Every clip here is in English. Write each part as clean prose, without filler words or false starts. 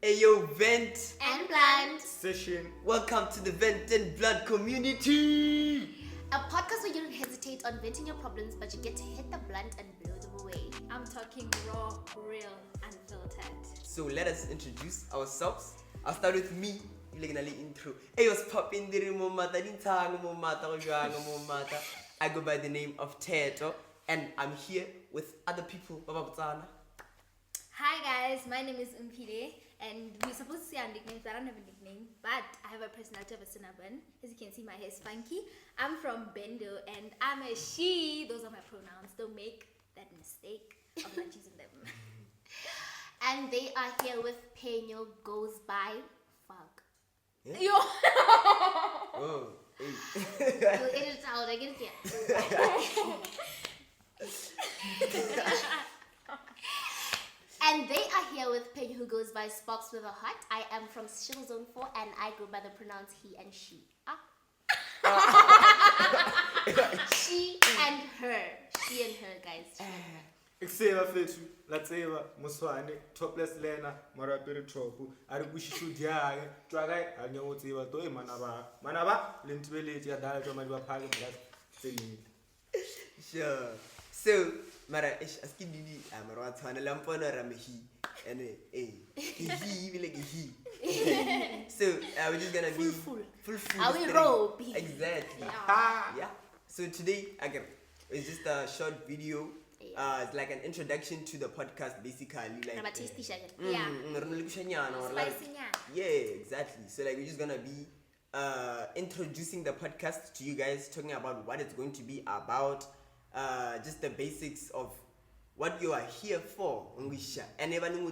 Ayo, Vent and Blunt session. Welcome to the Vent and Blunt community. A podcast where you don't hesitate on venting your problems, but you get to hit the blunt and blow them away. I'm talking raw, real, unfiltered. So let us introduce ourselves. I'll start with me. Intro. Hey, what's poppin' I go by the name of Teto, and I'm here with other people. Hi guys, my name is Umpile, and we're supposed to say our nicknames, but I don't have a nickname, but I have a personality of a cinnamon. As you can see, my hair is funky. I'm from Bendo, and I'm a she. Those are my pronouns. Don't make that mistake of not using them. And they are here with Peño goes by fuck. Yeah? Yo! Oh, hey. You'll edit it out, I get it here. And they are here with Peño, who goes by Sparks with a Heart. I am from Shill Zone 4, and I go by the pronouns he and she. She and her. She and her, guys. Ekseva fethu latseva muswane topless lena marapere tropu ari kushishuti yake twaka anyotseva to manaba lentibeleti ya dala twa mali baphake ngathi tsenini. Sure. So, mara askididi amara wathana lampono ramehi and he will like he. So, we're just gonna be full. Are we rope? Exactly. Yeah. So today it's just a short video. It's like an introduction to the podcast, basically. Like, yeah, exactly. So like we're just gonna be introducing the podcast to you guys, talking about what it's going to be about, just the basics of what you are here for, and even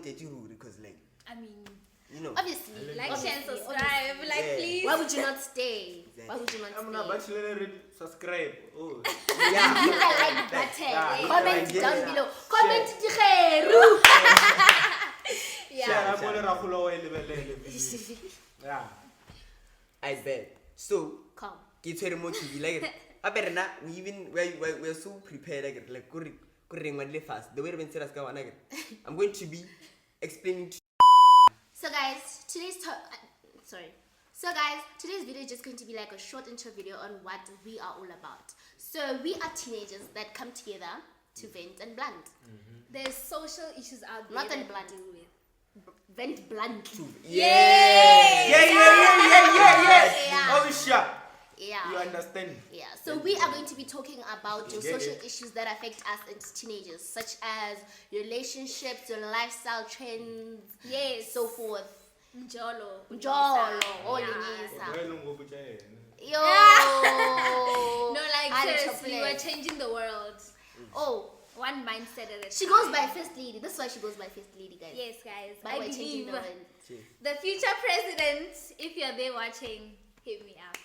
because like I mean, you know, obviously, like, share, and subscribe, please. Why would you not stay? Exactly. Why would you not I'm stay? not bachelor subscribe. Oh. yeah. Hit the like button. Yeah. Comment Yeah. down below. Share. Comment Tigeru. Yeah, I'm gonna rafulo level. Yeah. I bet. So Come. get very much to be like aberna we're so prepared like fast. The way I'm going to be explaining to So guys, today's video is just going to be like a short intro video on what we are all about. So we are teenagers that come together to vent and blunt. There's social issues out there Not that and blunt. we deal with. Vent bluntly. yeah. Oh, sure. Yeah. You understand? Yeah, so we are going to be talking about your Get social it. issues that affect us as teenagers, such as your relationships, your lifestyle trends, Yes. so forth. Njolo. Njolo, all Yeah. in Yo. No, like I had a seriously, we're chocolate. changing the world. Oh, One mindset at a time. she goes by First Lady. That's why she goes by First Lady, guys. Yes, guys. But I we're changing believe the wind. the future president, if you're there watching, hit me up.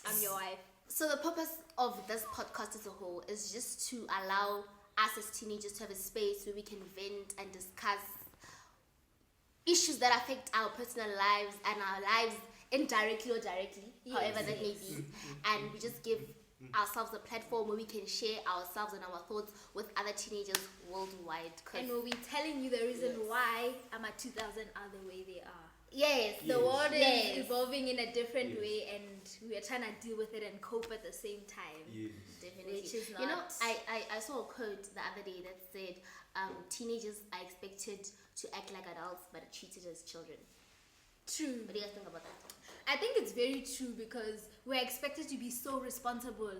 I'm your wife. So the purpose of this podcast as a whole is just to allow us as teenagers to have a space where we can vent and discuss issues that affect our personal lives and our lives indirectly or directly, however that may be. And we just give ourselves a platform where we can share ourselves and our thoughts with other teenagers worldwide. And we'll be telling you the reason why I'm at 2000 are the way they are. Yes, The world Yes. is evolving in a different way, and we are trying to deal with it and cope at the same time. definitely. Which is You know, not- I saw a quote the other day that said, teenagers are expected to act like adults but are treated as children. True. What do you guys think about that? I think it's very true because we're expected to be so responsible,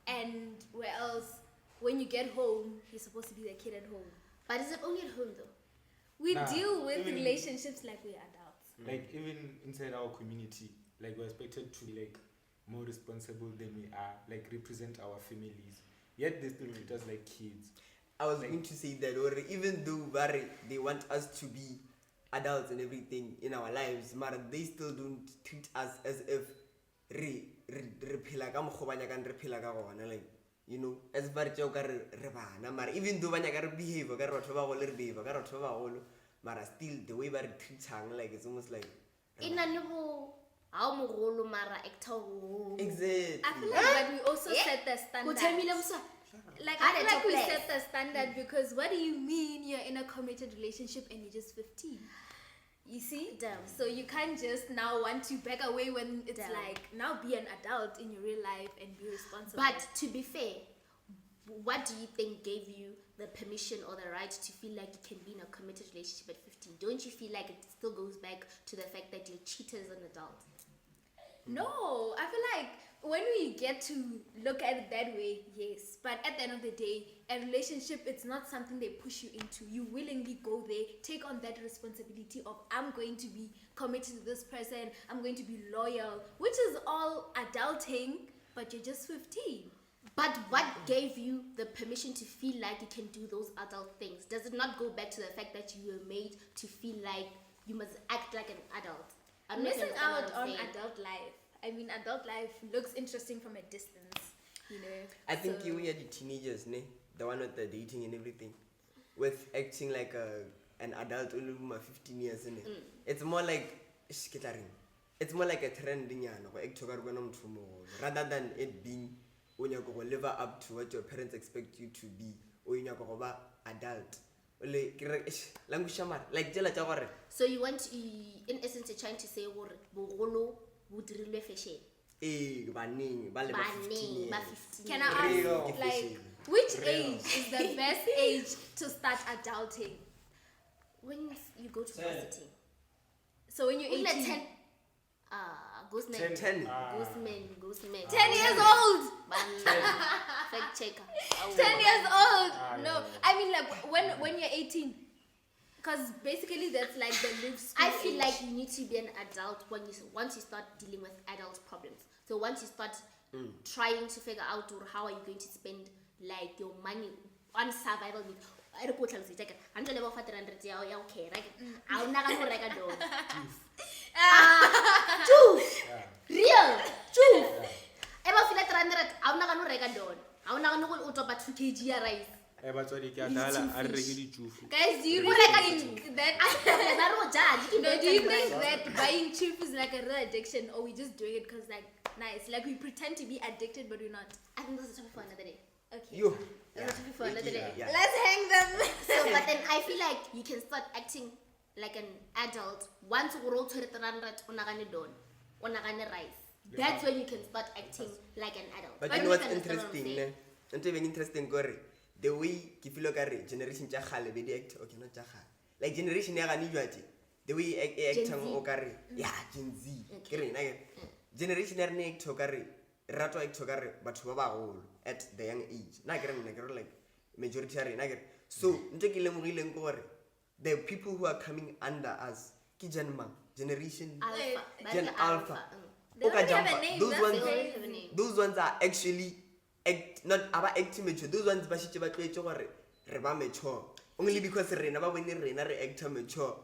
and where else, when you get home, you're supposed to be the kid at home. But is it only at home though? We Nah, deal with even- relationships like we're adults. Like even inside our community, like we're expected to be like more responsible than we are, like represent our families. Yet they still treat us like kids. I was going to say that, or even though they want us to be adults and everything in our lives, but they still don't treat us as if re phela ka mokgwa ba nyakang re phela ka gona, like, you know, as far as re bana, mara even though ba nyaka re behave ka re batho ba bagolo, re behave ka re batho ba bagolo, mara still the way ba re treatang, like it's almost like exactly. I feel like but we also set the standard. Like I feel like we set the standard because what do you mean you're in a committed relationship and you're just 15? You see? Damn. So you can't just now want to back away when it's Damn. like, now be an adult in your real life and be responsible. But to be fair, what do you think gave you the permission or the right to feel like you can be in a committed relationship at 15? Don't you feel like it still goes back to the fact that you're cheated as an adult? No, I feel like when we get to look at it that way, yes. But at the end of the day, a relationship, it's not something they push you into. You willingly go there, take on that responsibility of, I'm going to be committed to this person, I'm going to be loyal, which is all adulting, but you're just 15. But what gave you the permission to feel like you can do those adult things? Does it not go back to the fact that you were made to feel like you must act like an adult? I'm not Missing understand what out I'm on saying. adult life. I mean, adult life looks interesting from a distance, you know. I think So- you are the teenagers, ne? The one with the dating and everything, with acting like an adult only 15 years, ne? It's more like it's more like a trend rather than it being when you go live up to what your parents expect you to be or you go adult. Like So you want to, in essence, you're trying to say, bogolo budirilwe fashion. Banning, ba 15 Ba years. 15. Can I Real. ask, like, which Real. age is the best age to start adulting? When you go to varsity? So when you're Only 18, 10. Ghost man. 10. Ghost man. 10 years old. Fact checker. 10 years old. Ah, No, yeah. I mean like when you're 18, because basically that's like the live school I feel age. like you need to be an adult once you start dealing with adult problems. So once you start trying to figure out how are you going to spend like your money on survival needs. I don't go tell you take it. Until level 400 yeah okay right. I'll not go rega dog. Juice. Real. Juice. Ever feel like 300 I'll not go rega dog. I'll not go to about 2 kg rice. batswadi ke a dala a re reke ditšhufu. Guys, do you Who really like think that? I don't judge. You No, can do you tell me. think that buying chips is like a real addiction, or we just doing it because like nice, like we pretend to be addicted but we're not? I think that's a topic for another day. Okay. You. That's a topic for another day. Yeah. Let's hang them. So, but then I feel like you can start acting like an adult once you roll to the 300 unagane don, unagane rice. That's when you can start acting like an adult. But But you know what's understand what I'm interesting, saying. ne? Into being interesting, gore. The way you feel like generation cha khale be act, okay, not cha khale. Like generation ya gani jwati. The way act Gen Z. o kare, yeah, Gen Z. Kere na ke. Generation ya ne act o kare, rato act o kare batho ba bagolo at the young age. Na kere like majority ya rena kere. So, nte ke lemogileng ke gore the people who are coming under us, ki generation Alpha. Gen That's Alpha. They Oka already have a jumper. name, Those that's ones, it. They already have a name. those ones are actually not acting mature. Those ones ba shitse ba tlwaetse gore re ba mature. Only because rena ba bone rena re actor mature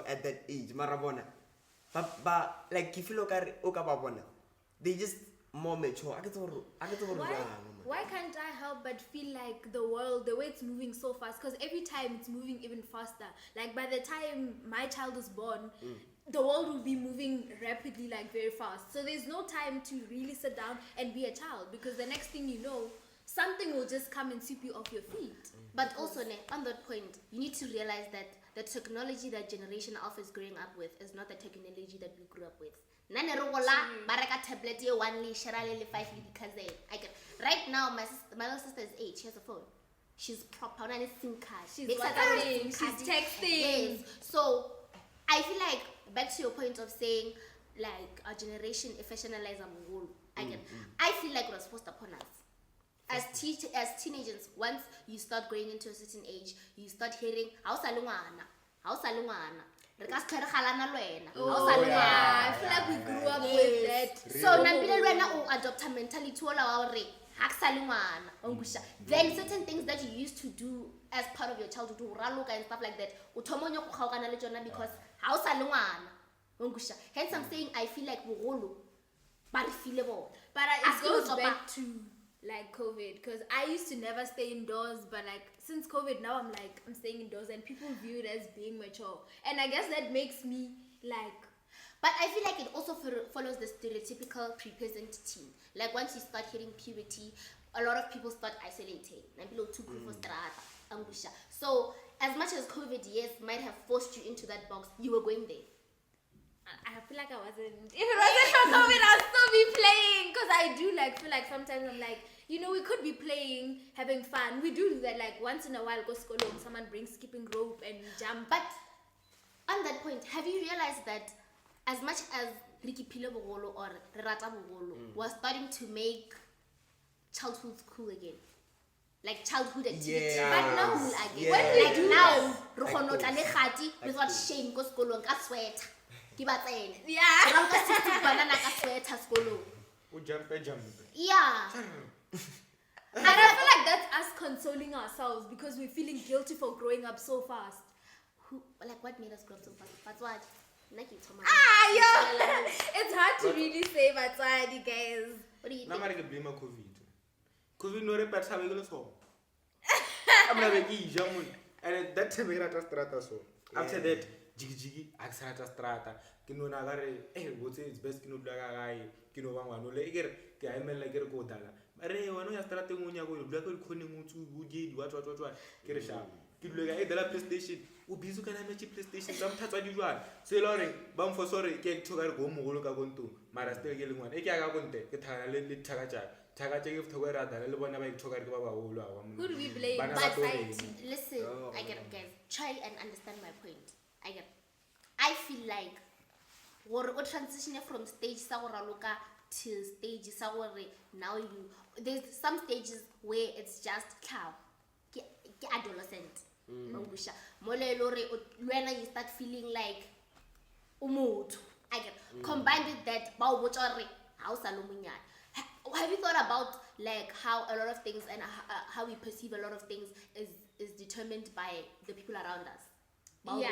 at that age. Mara bona. Ba like ke feel o ka ba bona. They just more mature. I get to Why can't I help but feel like the world, the way it's moving so fast? Because every time it's moving even faster. Like by the time my child is born, the world will be moving rapidly, like very fast. So there's no time to really sit down and be a child, because the next thing you know, something will just come and sweep you off your feet. But also, on that point, you need to realize that the technology that Generation Alpha is growing up with is not the technology that we grew up with. Nane re gola, ba reka tablet ye 1 le share le 5 le cousin. Right now, my little sister is 8. She has a phone. She's proper on a SIM card. She's Makes her WhatsApping, SIM card. she's texting. Yes. So I feel like back to your point of saying like our generation professionalize I feel like it was forced upon us. As teenagers, once you start going into a certain age, you start hearing how salungana. Re ka se tlhore galana le wena. Ha o sa le Yeah, I ngwana. feel like we grew up Yes. with that. So nampile le wena o adopt a mentality ola wa hore ha ke sa le ngwana. O ngusha. Then certain things that you used to do as part of your childhood, o raloka and stuff like that, o thomonyo go kgaogana le tsona because ha o sa le ngwana. O ngusha. Hence I'm saying I feel like bogolo ba re file bona. But Ask it me goes what's back up. to like COVID, because I used to never stay indoors, but like since COVID now I'm staying indoors, and people view it as being mature, and I guess that makes me like, But I feel like it also follows the stereotypical prepubescent teen. Like once you start hitting puberty, a lot of people start isolating. So as much as COVID, yes, might have forced you into that box, you were going there. I feel like I wasn't. If it wasn't for COVID, I'd still be playing. Because I do feel like sometimes I'm like, we could be playing, having fun. We do that like once in a while, go school and someone brings skipping rope and we jump. But on that point, have you realized that as much as Ricky Pilo Bogolo or Rata Bogolo was starting to make childhood cool again? Like childhood activity. Yeah. But now again. Yeah. When we do now, Like Rokono those. Tale Khati, without shame, go school and sweater. Yeah. Ranka 60 banana ka sweater school. Jump. Yeah. And I feel like that's us consoling ourselves because we're feeling guilty for growing up so fast. Like what made us grow up so fast? That's what. It's hard to really say, but you guys. What do you Now think? I blame COVID. COVID no repart sabe ke so. I'm not making jamun. And that time I got strata so. After that, jigi aksata strata. Kino na gare what's it's best kino blaga guy. Kino bangwa no le igere ke I mean like ke go dala. Mare wano ya strata ngunya go blaga ko khone mutsu buje what ke re sha. Ke dula ga e dala PlayStation. O bizu kana match PlayStation tsa mthatswa di jwana. Se lore ba mfo sorry ke thoka re go mogolo ka gonto. Mara still ke lengwana. E ke aga gonte ke thana le thaka tja. Who do we blame? Bana But ba tlo listen, Oh. I get guys. Try and understand my point. I feel like we're transitioning from stage sa go raloka to stage sa gore now there's some stages where it's just cow. Ke adolescent. Mangusha. Mole lore when you start feeling like umuthu. Combined with that, ba o botsa re ha o sa lo monyane. Have you thought about like how a lot of things and how we perceive a lot of things is determined by the people around us? Yeah.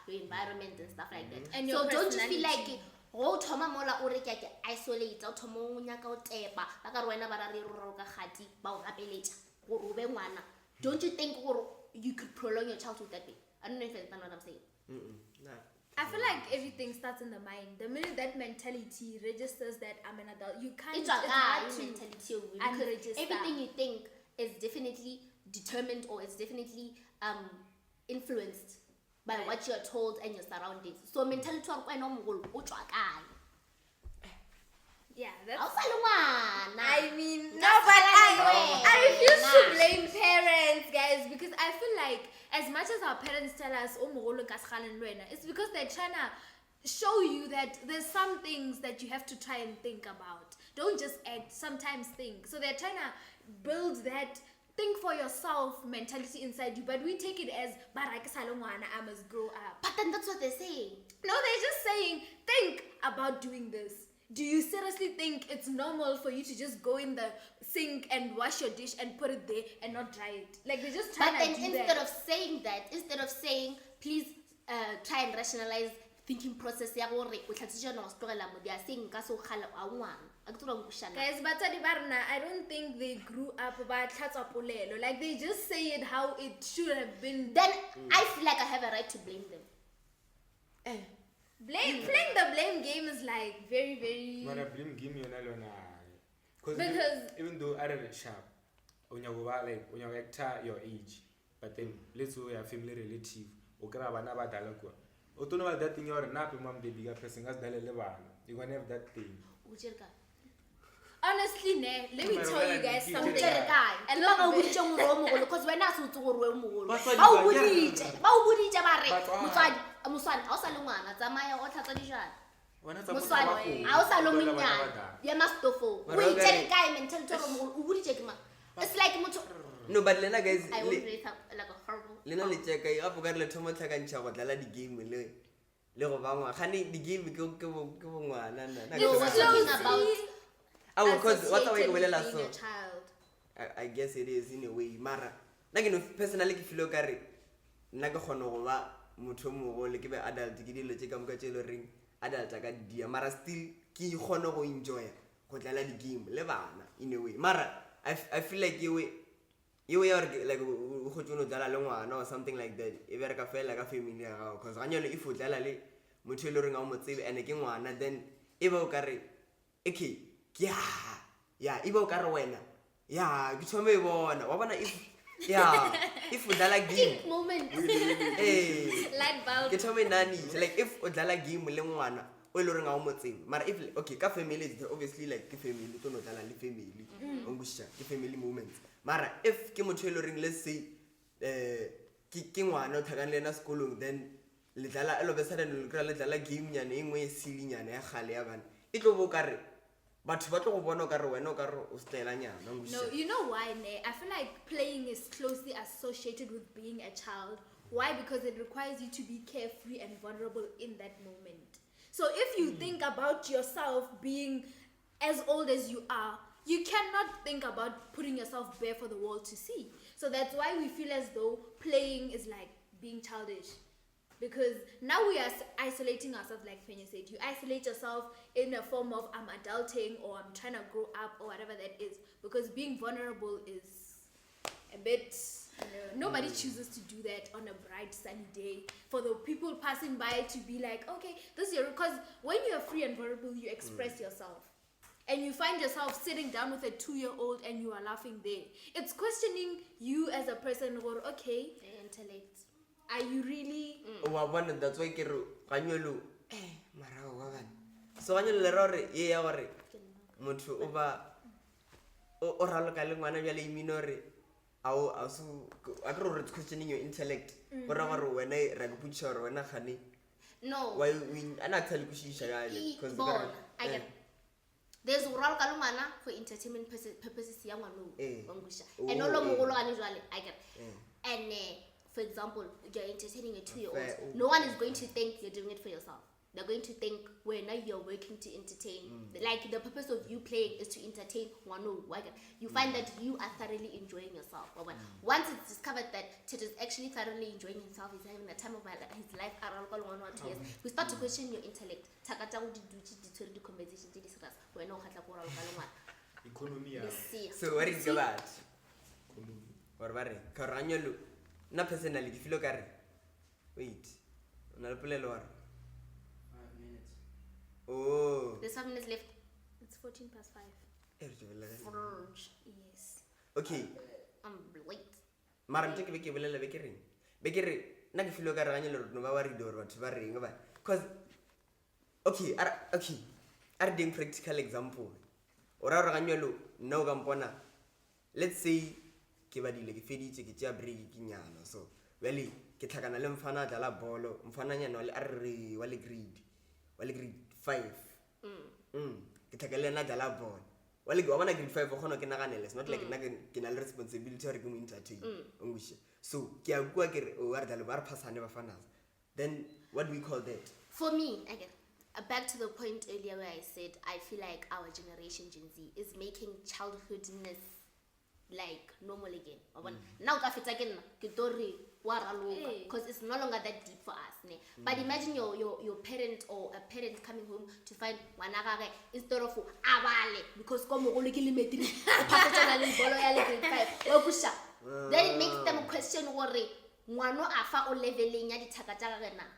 Your environment and stuff like that. And So your don't you feel personality. like go thoma mola o re ke isolate o thoma o nyaka o tepa ba ka rena ba ra re ro ka khati ba o gapeletsa go ro be ngwana? Don't you think you could prolong your childhood that way? I don't know if you understand what I'm saying. Nah. I feel like everything starts in the mind. The minute that mentality registers that I'm an adult, you can't. It's hard a to mentality because unregister. everything you think is definitely determined or is definitely influenced by Right. what you're told and your surroundings. So mentality wa kwena o mogolo o tswa kae? Yeah, Ha that's. o sa le ngwana. I mean, no, That's but why I refuse to Nah. blame parents, guys, because I feel like as much as our parents tell us, "Oh, mogolo ka sekgale le wena," it's because they're trying to show you that there's some things that you have to try and think about. Don't just act. Sometimes think. So they're trying to build that think for yourself mentality inside you, but we take it as "Baraka salongwana, I must grow up." But then that's what they're saying. No, they're just saying, think about doing this. Do you seriously think it's normal for you to just go in the sink and wash your dish and put it there and not dry it? Like they're just But trying then to do instead that. of saying that, instead of saying please try and rationalize thinking process ya gore o tlhatsitse no stogela mo dia seng ka so khala a ngwana a ke tlo ngusana. Guys, batswadi ba rona, I don't think they grew up ba tlhatswa polelo. Like they just say it how it should have been. Then I feel like I have a right to blame them. Playing the blame game is like very, very. Mara blame game yona lona. Because- even though I read sharp, when you actor your age, but then let's say your family relative, okra bana ba dala kwa. O tono ba that thing your na pe mom the bigger person as dala le bana. You gonna have that thing. O tšere kae? Honestly, let me tell you guys O something. tšere kae? A Ke little ba o bit. boditse ngoro o mogolo cause wena a se o tse gore o mogolo. Batswadi Ba o ba- boditse ba re Batswadi. motswadi moswane ha o sa le ngwana tsamaya o tlhatswa dijana. Wana tsa Moswane ha o sa le monyane ya mastofo. O Mara o itšere kare- kae mentality gore o mogolo o boditse ke mang? It's like motho No, but Lena guys, I won't raise up like a horrible. Lena le check I up ka le thomo tlhakantšha go dlala di game le go bangwa gane di game ke bo ngwana na. No, we're talking Closely about Oh, because what are we associated with bolela being so? a child. I guess it is in a way. Mara, like you know, personally, ke feel okare nna ke kgona go ba motho mo le ke be adult ke dilo tse ka moka tse le reng adult ka dia mara still ke kgona go enjoy go dlala di game le bana in a way. Mara I feel like you are like go tšono dlala le ngwana or something like that. E be re ka fela ka family ya gago because ganyalo if o dlala le motho le reng a mo tsebe ene ke ngwana then e ba o kare okay ya e ba o kare wena ya ke thome e bona wa bona if ya if o dlala game Peak moment. Light bulb. ke thome nani like if o dlala game le ngwana o ile re nga o motseng mara if okay ka family it's obviously like ke family to no dlala le family ngusha ke family moments mara if ke motho ile reng let's say ke ngwana o thakane le na sekolong then le dlala a lo be sudden le kra le dlala game nyane engwe e sili nyane ya khale ya bana e tlo bo kare batho ba tlo go bona o kare wena o kare o stela nyana ngusha No, you know why, ne? I feel like playing is closely associated with being a child. Why? Because it requires you to be carefree and vulnerable in that moment. So if you think about yourself being as old as you are, you cannot think about putting yourself bare for the world to see. So that's why we feel as though playing is like being childish. Because now we are isolating ourselves, like Fenya said. You isolate yourself in a form of I'm adulting or I'm trying to grow up or whatever that is. Because being vulnerable is a bit, nobody chooses to do that on a bright sunny day. For the people passing by to be like, okay, this is your, because when you're free and vulnerable, you express yourself. And you find yourself sitting down with a 2-year-old and you are laughing there. It's questioning you as a person, or okay, The intellect. are you really wa bona that's why ke re ganyolo mara wa bana so ganyolo le ra re ye ya gore motho o ba o raloka le ngwana bjale imino re a su a ke re it's questioning your intellect go ra gore wena ra go putša gore wena gane No. why we ana tell ku shisha yale because Born. I get it. There's role kalumana for entertainment purposes ya ngwana o ngusha. And no lo mogolo gane jwale I get it. And for example, you're entertaining a 2-year-old. No one is going to think you're doing it for yourself. They're going to think when you're working to entertain. Like the purpose of you playing is to entertain one. You find that you are thoroughly enjoying yourself. But once it's discovered that Ted is actually thoroughly enjoying himself, he's having the time of his life around 1 or 2 years, we start to question your intellect. Economy. so what is that or bare karanyolo na personally ke feel kare wait ona le polelo wa 5 minutes. oh There's 5 minutes left. it's 14 past 5. Fudge. Yes. okay I'm late. mara ntse ke be ke bolela be ke reng be ke re nna ke feel kare ganyolo re no ba wa re dor batho ba reng ba cuz okay are doing practical example ora re ganyolo nna o ka mpona let's say ke badile ke feditse ke tšea break ke nyana so well ke tlhakana le mfana dlala bolo mfana nyana wa le re wa le grade 5 ke tlhakale na dlala bolo wa bona grade 5 o gona ke naganele it's not like nna ke na le responsibility or ke mo entertain ngushe so ke a bua ke re o a re dlala ba re phasane ba fana then what do we call that For me, again, back to the point earlier where I said I feel like our generation, Gen Z, is making childhoodness like normal again. Now, because it's no longer that deep for us. Ne? But imagine your parent or a parent coming home to find wanagare instead of abale because then it makes them question worry. Ngwano afa o leveling ya dithaka tsa gagena.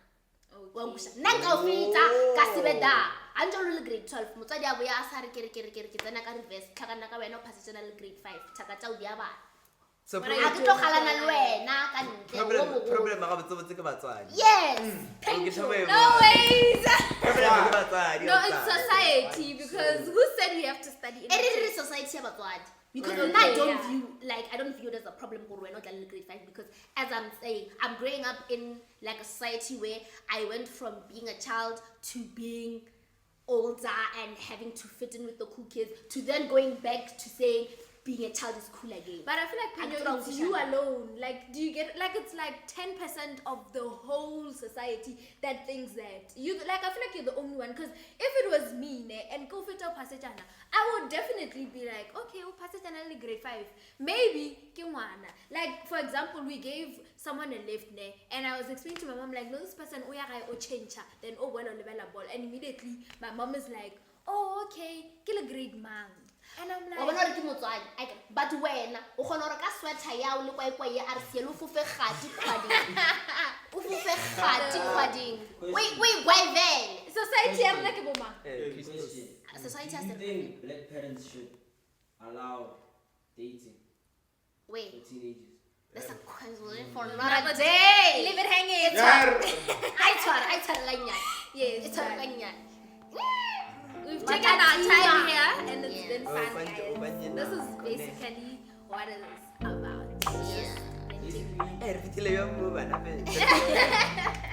Nna nka o feta ka sebeda anjalo le grade 12 motsadi a boya a sa re ke tsena ka reverse tlhakana ka wena o passetsena le grade 5 thaka tsa o di a bana so a ke tlo galana le wena ka ntle o mo problem ga botse ke batswadi yes thank you No ways. problem ke batswadi No, it's society, because who said we have to study it is society ya batswadi because I don't view it as a problem for when not grade 5 because as I'm saying I'm growing up in like a society where I went from being a child to being older and having to fit in with the cool kids to then going back to saying being a child is cool again. But I feel like Pinyo, it's you alone. Like, do you get like it's like 10% of the whole society that thinks that you like? I feel like you're the only one. Because if it was me and Kofita Pasajana, I would definitely be like, okay, Pasajana grade 5, maybe Kimwana. Like for example, we gave someone a lift and I was explaining to my mom like, no, this person change then oh well on the ball, and immediately my mom is like, oh okay, kill a grade man. And I'm like, but when o khona re ka sweater ya o le kwa ye RCL o fufe gati khwading wait why then society ya rena ke boma. Question. Society Do has you to think black parents should allow dating wait for teenagers? That's a question for Another another day. Leave it hanging. I try like that. Yes, It's but like that. we've taken our time here and it's Yeah. been fun, Fun to guys. open This is your basically what it's about. Yeah.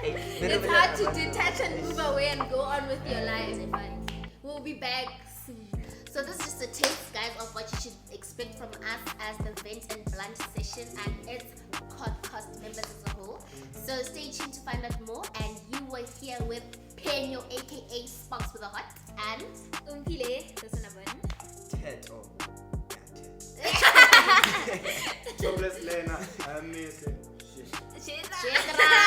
It's hard to detach and move away and go on with your life, but we'll be back soon. So this is just a taste, guys, of what you should expect from us as the Vent and Blunt session and its podcast members as a whole. So stay tuned to find out more. And you were here with Penyo, aka Sparks with a Hot, and Umpile, Dosanabun. Topless Lena, I miss it. Shit. Shit. Shedra.